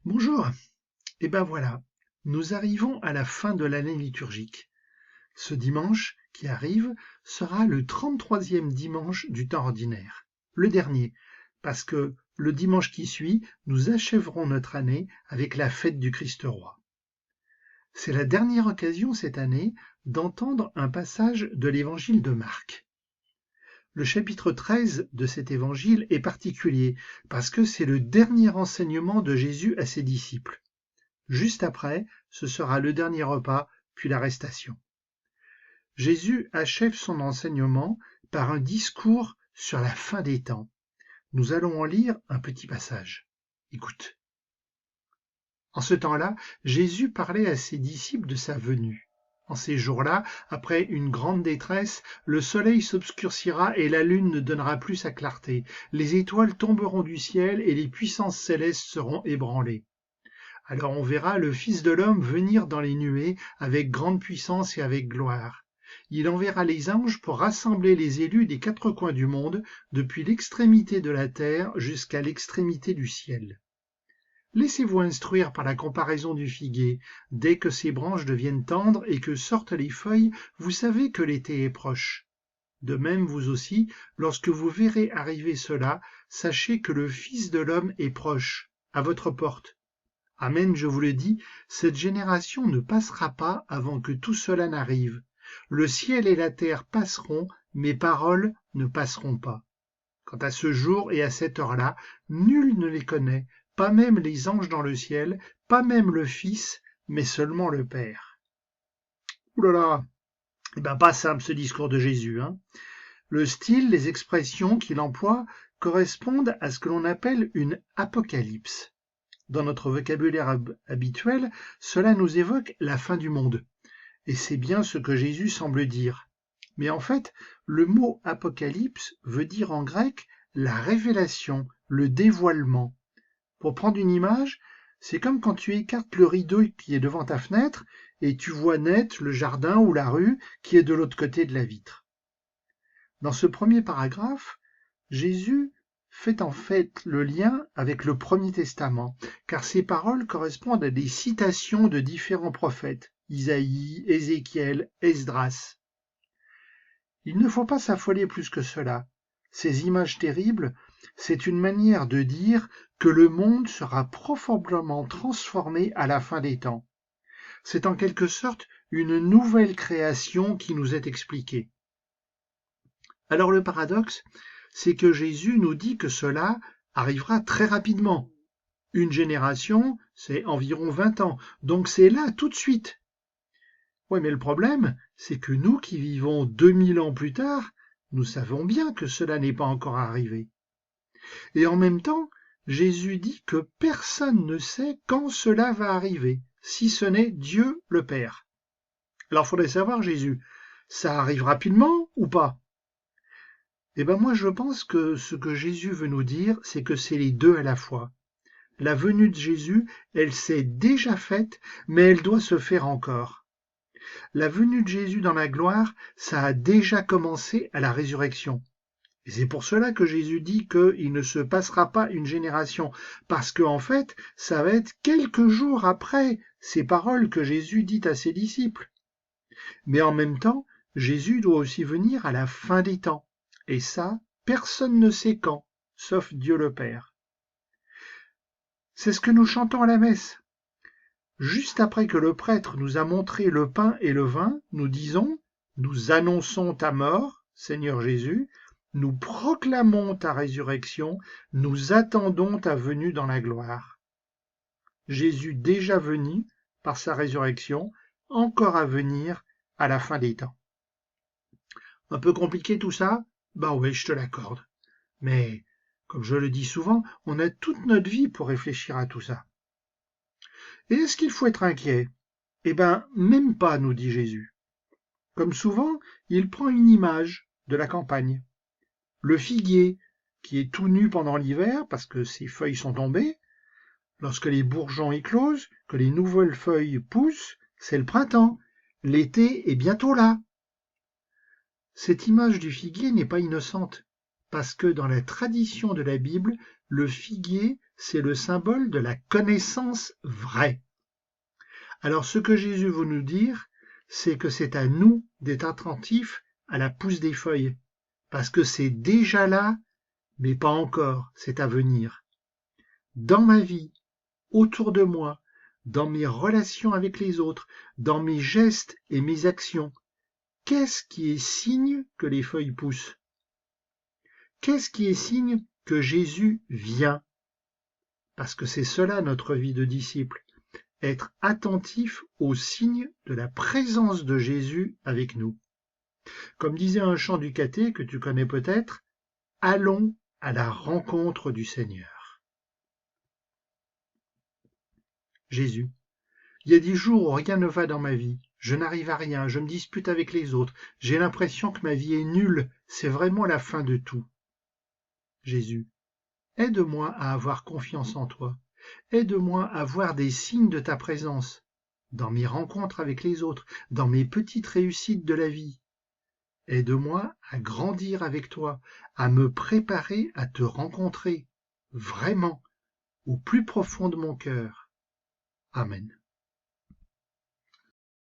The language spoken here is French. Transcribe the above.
Bonjour, et ben voilà, nous arrivons à la fin de l'année liturgique. Ce dimanche qui arrive sera le 33e dimanche du temps ordinaire, le dernier, parce que le dimanche qui suit, nous achèverons notre année avec la fête du Christ roi. C'est la dernière occasion cette année d'entendre un passage de l'évangile de Marc. Le chapitre 13 de cet évangile est particulier parce que c'est le dernier enseignement de Jésus à ses disciples. Juste après, ce sera le dernier repas, puis l'arrestation. Jésus achève son enseignement par un discours sur la fin des temps. Nous allons en lire un petit passage. Écoute. En ce temps-là, Jésus parlait à ses disciples de sa venue. En ces jours-là, après une grande détresse, le soleil s'obscurcira et la lune ne donnera plus sa clarté. Les étoiles tomberont du ciel et les puissances célestes seront ébranlées. Alors on verra le Fils de l'homme venir dans les nuées avec grande puissance et avec gloire. Il enverra les anges pour rassembler les élus des quatre coins du monde, depuis l'extrémité de la terre jusqu'à l'extrémité du ciel. Laissez-vous instruire par la comparaison du figuier. Dès que ses branches deviennent tendres et que sortent les feuilles, vous savez que l'été est proche. De même, vous aussi, lorsque vous verrez arriver cela, sachez que le Fils de l'homme est proche, à votre porte. Amen, je vous le dis, cette génération ne passera pas avant que tout cela n'arrive. Le ciel et la terre passeront, mes paroles ne passeront pas. Quant à ce jour et à cette heure-là, nul ne les connaît, pas même les anges dans le ciel, pas même le Fils, mais seulement le Père. Ouh là là, pas simple ce discours de Jésus, hein. Le style, les expressions qu'il emploie correspondent à ce que l'on appelle une apocalypse. Dans notre vocabulaire habituel, cela nous évoque la fin du monde. Et c'est bien ce que Jésus semble dire. Mais en fait, le mot apocalypse veut dire en grec la révélation, le dévoilement. Pour prendre une image, c'est comme quand tu écartes le rideau qui est devant ta fenêtre et tu vois net le jardin ou la rue qui est de l'autre côté de la vitre. Dans ce premier paragraphe, Jésus fait en fait le lien avec le Premier Testament, car ces paroles correspondent à des citations de différents prophètes, Isaïe, Ézéchiel, Esdras. Il ne faut pas s'affoler plus que cela. Ces images terribles, c'est une manière de dire que le monde sera profondément transformé à la fin des temps. C'est en quelque sorte une nouvelle création qui nous est expliquée. Alors le paradoxe, c'est que Jésus nous dit que cela arrivera très rapidement. Une génération, c'est environ 20 ans, donc c'est là tout de suite. Oui, mais le problème, c'est que nous qui vivons 2000 ans plus tard, nous savons bien que cela n'est pas encore arrivé. Et en même temps, Jésus dit que personne ne sait quand cela va arriver, si ce n'est Dieu le Père. Alors il faudrait savoir, Jésus, ça arrive rapidement ou pas? Moi je pense que ce que Jésus veut nous dire, c'est que c'est les deux à la fois. La venue de Jésus, elle s'est déjà faite, mais elle doit se faire encore. La venue de Jésus dans la gloire, ça a déjà commencé à la résurrection. Et c'est pour cela que Jésus dit qu'il ne se passera pas une génération, parce qu'en fait, ça va être quelques jours après ces paroles que Jésus dit à ses disciples. Mais en même temps, Jésus doit aussi venir à la fin des temps. Et ça, personne ne sait quand, sauf Dieu le Père. C'est ce que nous chantons à la messe. Juste après que le prêtre nous a montré le pain et le vin, nous disons, nous annonçons ta mort, Seigneur Jésus, nous proclamons ta résurrection, nous attendons ta venue dans la gloire. Jésus déjà venu par sa résurrection, encore à venir à la fin des temps. Un peu compliqué tout ça? Oui, je te l'accorde. Mais, comme je le dis souvent, on a toute notre vie pour réfléchir à tout ça. Et est-ce qu'il faut être inquiet? Même pas, nous dit Jésus. Comme souvent, il prend une image de la campagne. Le figuier, qui est tout nu pendant l'hiver parce que ses feuilles sont tombées. Lorsque les bourgeons éclosent, que les nouvelles feuilles poussent, c'est le printemps. L'été est bientôt là. Cette image du figuier n'est pas innocente, parce que dans la tradition de la Bible, le figuier, c'est le symbole de la connaissance vraie. Alors ce que Jésus veut nous dire, c'est que c'est à nous d'être attentifs à la pousse des feuilles, parce que c'est déjà là, mais pas encore, c'est à venir. Dans ma vie, autour de moi, dans mes relations avec les autres, dans mes gestes et mes actions, qu'est-ce qui est signe que les feuilles poussent? Qu'est-ce qui est signe que Jésus vient? Parce que c'est cela notre vie de disciple, être attentif aux signes de la présence de Jésus avec nous. Comme disait un chant du caté que tu connais peut-être, allons à la rencontre du Seigneur. Jésus, il y a des jours où rien ne va dans ma vie, je n'arrive à rien, je me dispute avec les autres, j'ai l'impression que ma vie est nulle, c'est vraiment la fin de tout. Jésus, aide-moi à avoir confiance en toi, aide-moi à voir des signes de ta présence, dans mes rencontres avec les autres, dans mes petites réussites de la vie. Aide-moi à grandir avec toi, à me préparer à te rencontrer, vraiment, au plus profond de mon cœur. Amen.